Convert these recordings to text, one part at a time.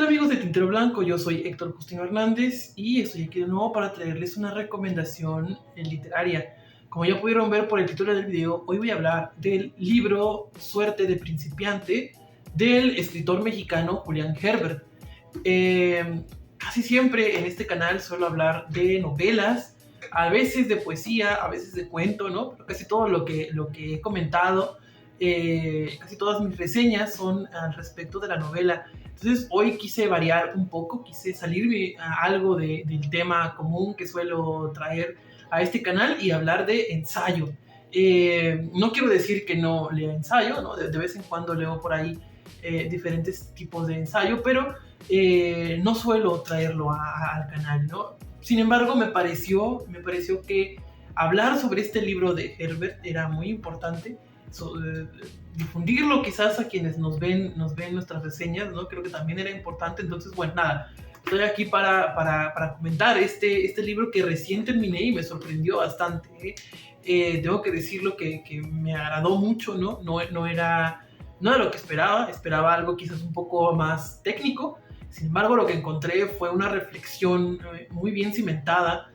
tal amigos de Tintero Blanco? Yo soy Héctor Justino Hernández y estoy aquí de nuevo para traerles una recomendación literaria. Como ya pudieron ver por el título del video, hoy voy a hablar del libro Suerte de Principiante del escritor mexicano Julián Herbert. Casi siempre en este canal suelo hablar de novelas, a veces de poesía, a veces de cuento, ¿no? Pero casi todo lo que he comentado, casi todas mis reseñas son al respecto de la novela. Entonces hoy quise variar un poco, quise salirme a algo del tema común que suelo traer a este canal y hablar de ensayo. No quiero decir que no lea ensayo, ¿no? De vez en cuando leo por ahí diferentes tipos de ensayo, pero no suelo traerlo al canal, ¿no? Sin embargo, me pareció que hablar sobre este libro de Herbert era muy importante. Difundirlo quizás a quienes nos ven nuestras reseñas, ¿no? Creo que también era importante. Entonces, bueno, nada, estoy aquí para comentar este libro que recién terminé y me sorprendió bastante, tengo que decirlo que me agradó mucho, ¿no? No era lo que esperaba algo quizás un poco más técnico. Sin embargo, lo que encontré fue una reflexión muy bien cimentada,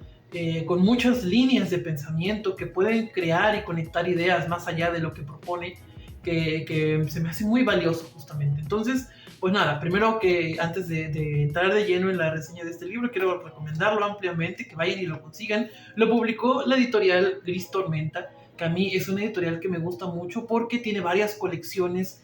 con muchas líneas de pensamiento que pueden crear y conectar ideas más allá de lo que propone, que se me hace muy valioso justamente. Entonces, pues nada, primero que antes de entrar de lleno en la reseña de este libro, quiero recomendarlo ampliamente, que vayan y lo consigan. Lo publicó la editorial Gris Tormenta, que a mí es una editorial que me gusta mucho porque tiene varias colecciones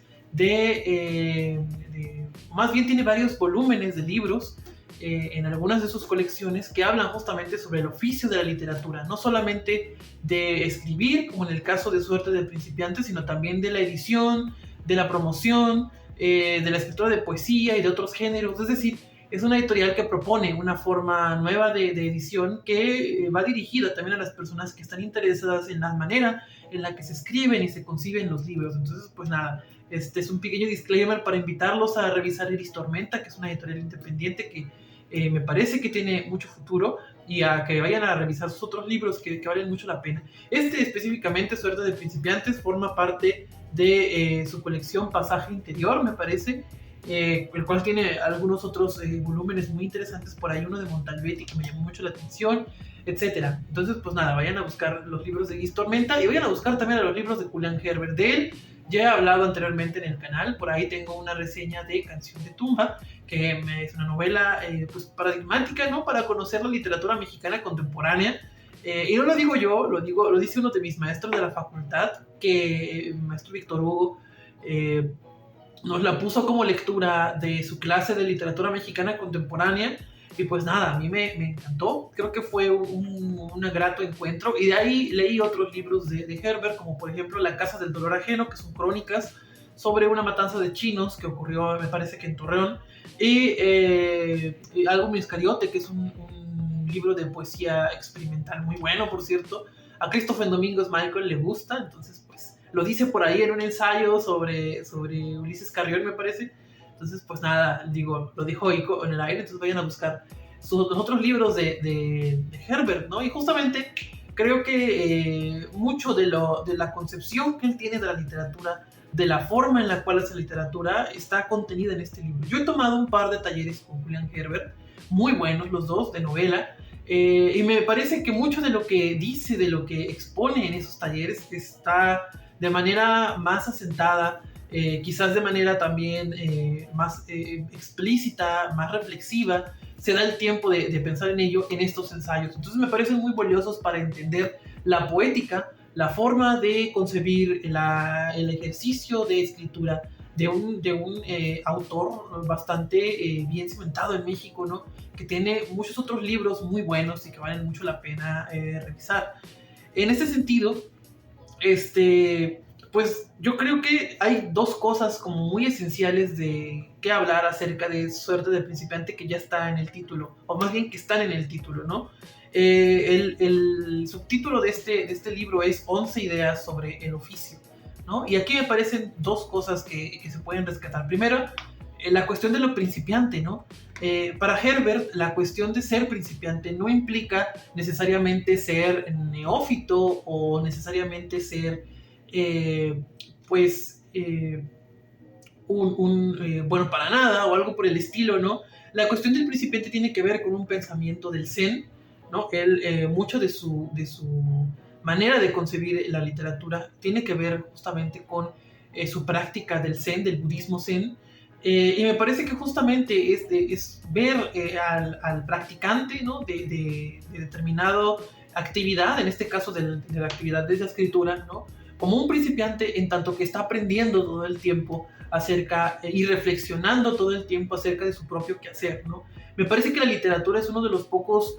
más bien tiene varios volúmenes de libros en algunas de sus colecciones que hablan justamente sobre el oficio de la literatura, no solamente de escribir, como en el caso de Suerte de Principiante, sino también de la edición, de la promoción, de la escritura de poesía y de otros géneros. Es decir, es una editorial que propone una forma nueva de edición que va dirigida también a las personas que están interesadas en la manera en la que se escriben y se conciben los libros. Entonces, pues nada, este es un pequeño disclaimer para invitarlos a revisar Gris Tormenta, que es una editorial independiente que me parece que tiene mucho futuro, y a que vayan a revisar sus otros libros que valen mucho la pena. Este específicamente, Suerte de Principiantes, forma parte de su colección Pasaje Interior, me parece, el cual tiene algunos otros volúmenes muy interesantes, por ahí uno de Montalvetti que me llamó mucho la atención, etcétera. Entonces, pues nada, vayan a buscar los libros de Gris Tormenta y vayan a buscar también a los libros de Julián Herbert. De él ya he hablado anteriormente en el canal, por ahí tengo una reseña de Canción de Tumba, que es una novela pues paradigmática, ¿no? Para conocer la literatura mexicana contemporánea. Y no lo digo yo, lo dice uno de mis maestros de la facultad, que el maestro Víctor Hugo nos la puso como lectura de su clase de literatura mexicana contemporánea. Y pues nada, a mí me encantó, creo que fue un grato encuentro. Y de ahí leí otros libros de Herbert, como por ejemplo La Casa del Dolor Ajeno, que son crónicas sobre una matanza de chinos que ocurrió, me parece que en Torreón, y Álbum Iscariote, que es un libro de poesía experimental muy bueno, por cierto. A Christopher Domingos Michael le gusta, entonces pues lo dice por ahí en un ensayo sobre Ulises Carrión, me parece. Entonces, pues nada, digo, lo dijo ahí en el aire, entonces vayan a buscar los otros libros de Herbert, ¿no? Y justamente creo que mucho de la concepción que él tiene de la literatura, de la forma en la cual hace literatura, está contenida en este libro. Yo he tomado un par de talleres con Julián Herbert, muy buenos los dos, de novela, y me parece que mucho de lo que dice, de lo que expone en esos talleres, está de manera más asentada, quizás de manera también más explícita, más reflexiva. Se da el tiempo de pensar en ello en estos ensayos. Entonces me parecen muy valiosos para entender la poética, la forma de concebir el ejercicio de escritura de un autor bastante bien cimentado en México, ¿no? Que tiene muchos otros libros muy buenos y que valen mucho la pena revisar. En este sentido, pues yo creo que hay dos cosas como muy esenciales de qué hablar acerca de Suerte de Principiante, que ya está en el título, o más bien que están en el título, ¿no? El subtítulo de este libro es 11 ideas sobre el oficio, ¿no? Y aquí me parecen dos cosas que se pueden rescatar. Primero, la cuestión de lo principiante, ¿no? Para Herbert, la cuestión de ser principiante no implica necesariamente ser neófito o necesariamente ser, pues, bueno para nada o algo por el estilo, ¿no? La cuestión del Principiante tiene que ver con un pensamiento del Zen, ¿no? Mucho de su manera de concebir la literatura tiene que ver justamente con su práctica del Zen, del budismo Zen, y me parece que justamente es ver al practicante, ¿no? de determinada actividad, en este caso de la actividad de la escritura, ¿no? Como un principiante en tanto que está aprendiendo todo el tiempo acerca y reflexionando todo el tiempo acerca de su propio quehacer, ¿no? Me parece que la literatura es uno de los pocos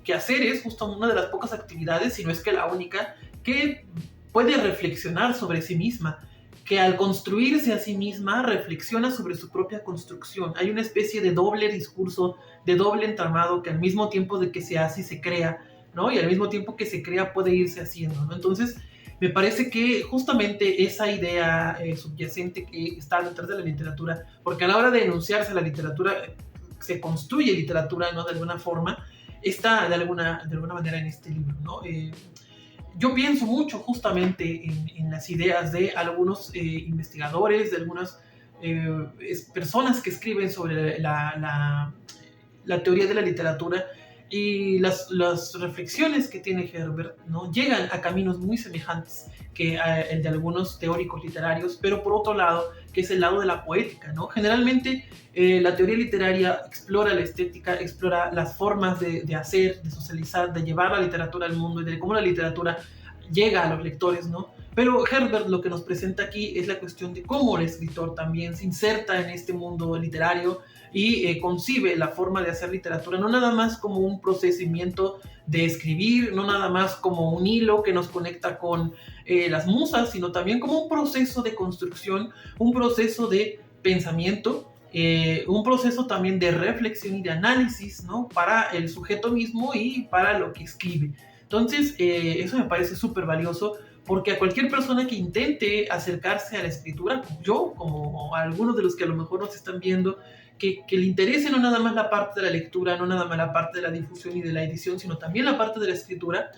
quehaceres, justo una de las pocas actividades, si no es que la única, que puede reflexionar sobre sí misma, que al construirse a sí misma reflexiona sobre su propia construcción. Hay una especie de doble discurso, de doble entramado que al mismo tiempo de que se hace y se crea, ¿no? Y al mismo tiempo que se crea puede irse haciendo, ¿no? Entonces, me parece que justamente esa idea subyacente que está detrás de la literatura, porque a la hora de enunciarse la literatura, se construye literatura, ¿no? De alguna forma, está de alguna manera en este libro, ¿no? Yo pienso mucho justamente en las ideas de algunos investigadores, de algunas personas que escriben sobre la teoría de la literatura, y las reflexiones que tiene Herbert, ¿no? Llegan a caminos muy semejantes que el de algunos teóricos literarios, pero por otro lado, que es el lado de la poética, ¿no? Generalmente la teoría literaria explora la estética, explora las formas de hacer, de socializar, de llevar la literatura al mundo y de cómo la literatura llega a los lectores, ¿no? Pero Herbert lo que nos presenta aquí es la cuestión de cómo el escritor también se inserta en este mundo literario y concibe la forma de hacer literatura, no nada más como un procesamiento de escribir, no nada más como un hilo que nos conecta con las musas, sino también como un proceso de construcción, un proceso de pensamiento, un proceso también de reflexión y de análisis, ¿no? Para el sujeto mismo y para lo que escribe. Entonces, eso me parece súper valioso, porque a cualquier persona que intente acercarse a la escritura, como yo, como a algunos de los que a lo mejor nos están viendo, que le interese no nada más la parte de la lectura, no nada más la parte de la difusión y de la edición, sino también la parte de la escritura,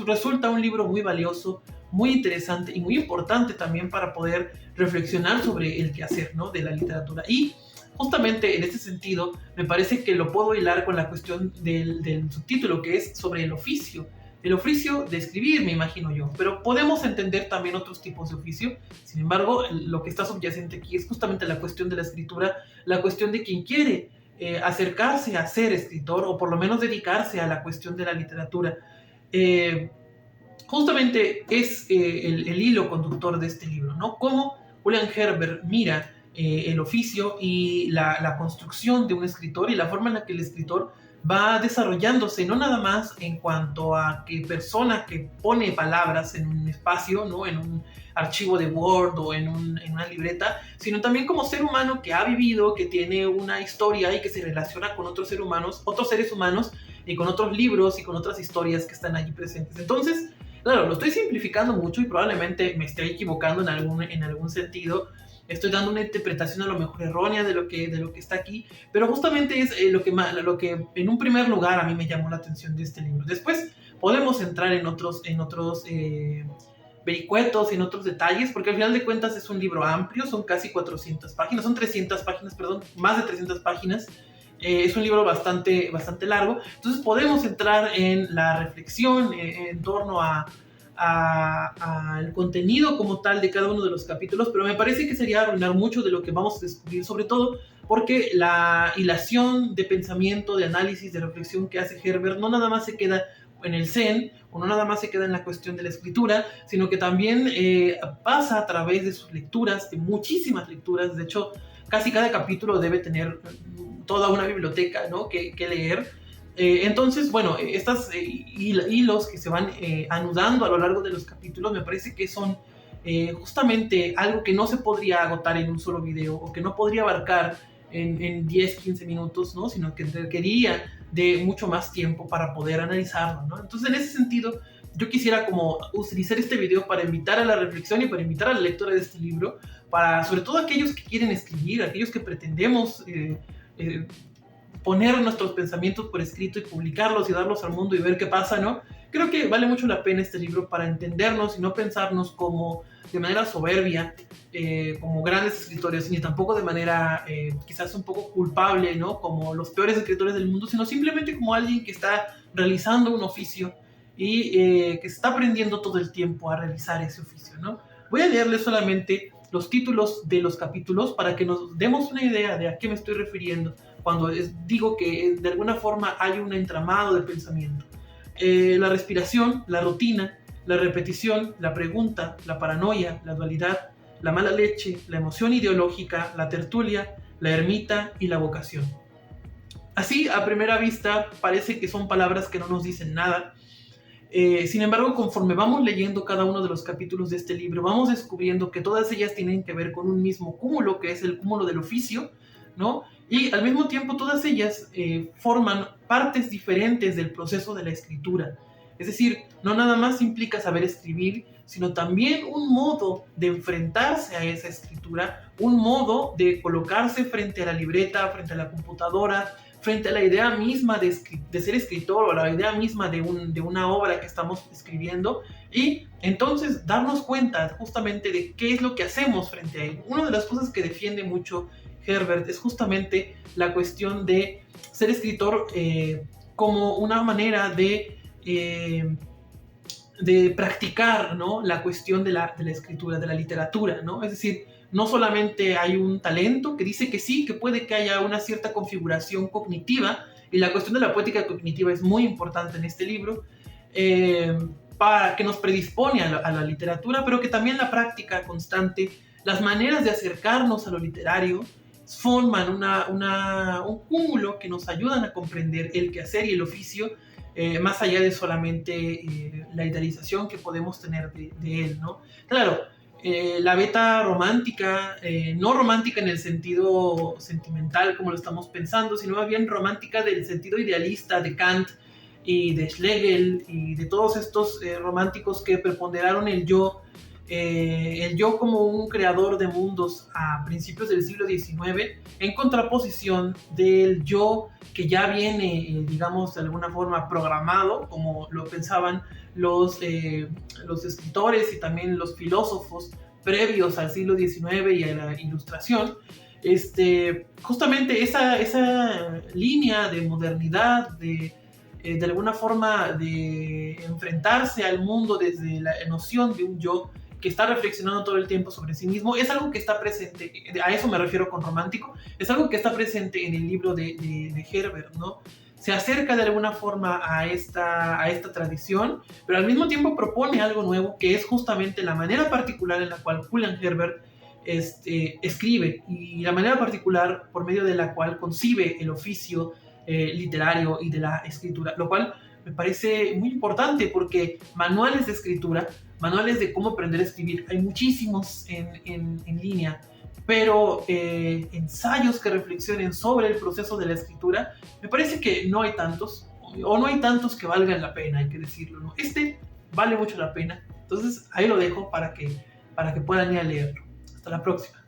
resulta un libro muy valioso, muy interesante y muy importante también para poder reflexionar sobre el quehacer, ¿no? De la literatura. Y justamente en este sentido, me parece que lo puedo hilar con la cuestión del subtítulo, que es sobre el oficio de escribir, me imagino yo, pero podemos entender también otros tipos de oficio. Sin embargo, lo que está subyacente aquí es justamente la cuestión de la escritura, la cuestión de quien quiere acercarse a ser escritor, o por lo menos dedicarse a la cuestión de la literatura. Justamente es el hilo conductor de este libro, ¿no? Cómo Julian Herbert mira el oficio y la construcción de un escritor y la forma en la que el escritor va desarrollándose, no nada más en cuanto a que persona que pone palabras en un espacio, ¿no? En un archivo de Word o en una libreta, sino también como ser humano que ha vivido, que tiene una historia y que se relaciona con otros seres humanos y con otros libros y con otras historias que están allí presentes. Entonces, claro, lo estoy simplificando mucho y probablemente me esté equivocando en algún sentido. Estoy dando una interpretación a lo mejor errónea de lo que está aquí, pero justamente es lo que en un primer lugar a mí me llamó la atención de este libro. Después podemos entrar en otros vericuetos, en otros detalles, porque al final de cuentas es un libro amplio, son casi 400 páginas, son 300 páginas, perdón, más de 300 páginas. Es un libro bastante largo, entonces podemos entrar en la reflexión en torno al contenido como tal de cada uno de los capítulos, pero me parece que sería arruinar mucho de lo que vamos a descubrir, sobre todo porque la hilación de pensamiento, de análisis, de reflexión que hace Herbert no nada más se queda en el Zen, o no nada más se queda en la cuestión de la escritura, sino que también pasa a través de sus lecturas, de muchísimas lecturas. De hecho, casi cada capítulo debe tener toda una biblioteca, ¿no? que leer. Entonces, bueno, estos hilos que se van anudando a lo largo de los capítulos me parece que son justamente algo que no se podría agotar en un solo video, o que no podría abarcar en 10, 15 minutos, ¿no? Sino que requeriría de mucho más tiempo para poder analizarlo, ¿no? Entonces, en ese sentido, yo quisiera como utilizar este video para invitar a la reflexión y para invitar a la lectura de este libro, para sobre todo aquellos que quieren escribir, aquellos que pretendemos poner nuestros pensamientos por escrito y publicarlos y darlos al mundo y ver qué pasa, ¿no? Creo que vale mucho la pena este libro para entendernos y no pensarnos como de manera soberbia, como grandes escritores, ni tampoco de manera quizás un poco culpable, ¿no? Como los peores escritores del mundo, sino simplemente como alguien que está realizando un oficio y que está aprendiendo todo el tiempo a realizar ese oficio, ¿no? Voy a leerles solamente los títulos de los capítulos para que nos demos una idea de a qué me estoy refiriendo cuando digo que de alguna forma hay un entramado de pensamiento. La respiración, la rutina, la repetición, la pregunta, la paranoia, la dualidad, la mala leche, la emoción ideológica, la tertulia, la ermita y la vocación. Así, a primera vista, parece que son palabras que no nos dicen nada. Sin embargo, conforme vamos leyendo cada uno de los capítulos de este libro, vamos descubriendo que todas ellas tienen que ver con un mismo cúmulo, que es el cúmulo del oficio, ¿no? Y al mismo tiempo todas ellas forman partes diferentes del proceso de la escritura. Es decir, no nada más implica saber escribir, sino también un modo de enfrentarse a esa escritura, un modo de colocarse frente a la libreta, frente a la computadora, frente a la idea misma de ser escritor o la idea misma de una obra que estamos escribiendo y entonces darnos cuenta justamente de qué es lo que hacemos frente a él. Una de las cosas que defiende mucho Herbert es justamente la cuestión de ser escritor como una manera de practicar, ¿no? La cuestión de la escritura, de la literatura, ¿no? Es decir, no solamente hay un talento que dice que sí, que puede que haya una cierta configuración cognitiva, y la cuestión de la poética cognitiva es muy importante en este libro, para que nos predispone a la literatura, pero que también la práctica constante, las maneras de acercarnos a lo literario, forman un cúmulo que nos ayudan a comprender el quehacer y el oficio, más allá de solamente la idealización que podemos tener de él, ¿no? Claro, la beta romántica, no romántica en el sentido sentimental como lo estamos pensando, sino más bien romántica del sentido idealista de Kant y de Schlegel y de todos estos románticos que preponderaron el yo como un creador de mundos a principios del siglo XIX, en contraposición del yo que ya viene, digamos, de alguna forma programado, como lo pensaban los escritores y también los filósofos previos al siglo XIX y a la Ilustración. Justamente esa línea de modernidad, de alguna forma de enfrentarse al mundo desde la noción de un yo que está reflexionando todo el tiempo sobre sí mismo, es algo que está presente, a eso me refiero con romántico, es algo que está presente en el libro de Herbert, ¿no? Se acerca de alguna forma a esta tradición, pero al mismo tiempo propone algo nuevo, que es justamente la manera particular en la cual Julian Herbert escribe, y la manera particular por medio de la cual concibe el oficio literario y de la escritura, lo cual me parece muy importante porque manuales de escritura, manuales de cómo aprender a escribir, hay muchísimos en línea, pero ensayos que reflexionen sobre el proceso de la escritura, me parece que no hay tantos, o no hay tantos que valgan la pena, hay que decirlo, ¿no? Vale mucho la pena, entonces ahí lo dejo para que puedan ir a leerlo. Hasta la próxima.